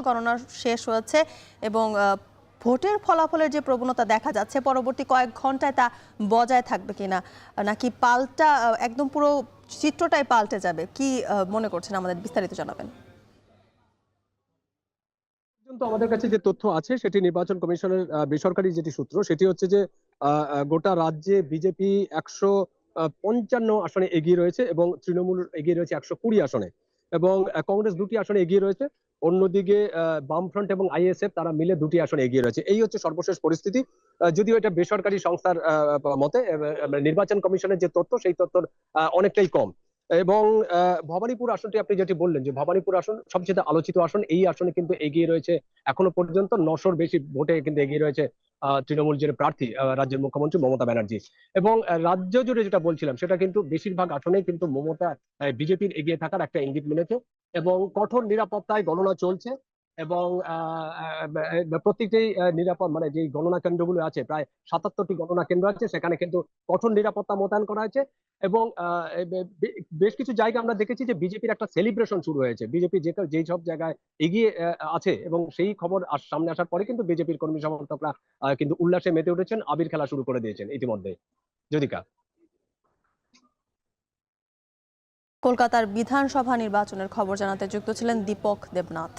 গণনা শেষ হয়েছে এবং ভোটের ফলাফলের যে প্রবণতা দেখা যাচ্ছে পরবর্তী কয়েক ঘন্টায় তা বজায় থাকবে কিনা, নাকি পাল্টা একদম পুরো চিত্রটাই পাল্টে যাবে, কি মনে করছেন? আমাদের বিস্তারিত জানাবেন। পর্যন্ত আমাদের কাছে যে তথ্য আছে সেটি নির্বাচন কমিশনের বেসরকারি যেটি সূত্র সেটি হচ্ছে যে গোটা রাজ্যে বিজেপি 155 আসনে এগিয়ে রয়েছে এবং তৃণমূল এগিয়ে রয়েছে 120 আসনে, এবং কংগ্রেস 2টি আসনে এগিয়ে রয়েছে। অন্যদিকে বামফ্রন্ট এবং আইএসএফ তারা মিলে 2টি আসনে এগিয়ে রয়েছে। এই হচ্ছে সর্বশেষ পরিস্থিতি। যদিও এটা বেসরকারি সংস্থার মতে নির্বাচন কমিশনের যে তথ্য সেই তথ্য অনেকটাই কম। এবং ভবানীপুর আসনটি আপনি যেটি বললেন যে ভবানীপুর আসন সবচেয়ে আলোচিত আসন, এই আসনে কিন্তু এগিয়ে রয়েছে এখনো পর্যন্ত 900-র বেশি ভোটে কিন্তু এগিয়ে রয়েছে তৃণমূল যে প্রার্থী রাজ্যের মুখ্যমন্ত্রী মমতা ব্যানার্জি। এবং রাজ্য জুড়ে যেটা বলছিলাম সেটা কিন্তু বেশিরভাগ আসনেই কিন্তু মমতা বিজেপির এগিয়ে থাকার একটা ইঙ্গিত মিলেছে, এবং কঠোর নিরাপত্তায় গণনা চলছে। এবং প্রত্যেকটি নিরাপদ মানে যে গণনা কেন্দ্রগুলো আছে, প্রায় 77টি গণনা কেন্দ্র আছে, সেখানে কিন্তু কঠোর নিরাপত্তা মোতায়েন করা হয়েছে। এবং বেশ কিছু জায়গা আমরা দেখেছি যে বিজেপির একটা সেলিব্রেশন শুরু হয়েছে, বিজেপি যেই সব জায়গায় এগিয়ে আছে, এবং সেই খবর সামনে আসার পরে কিন্তু বিজেপির কর্মী সমর্থকরা কিন্তু উল্লাসে মেতে উঠেছেন, আবির খেলা শুরু করে দিয়েছেন ইতিমধ্যে। যদিকা কলকাতার বিধানসভা নির্বাচনের খবর জানাতে যুক্ত ছিলেন দীপক দেবনাথ।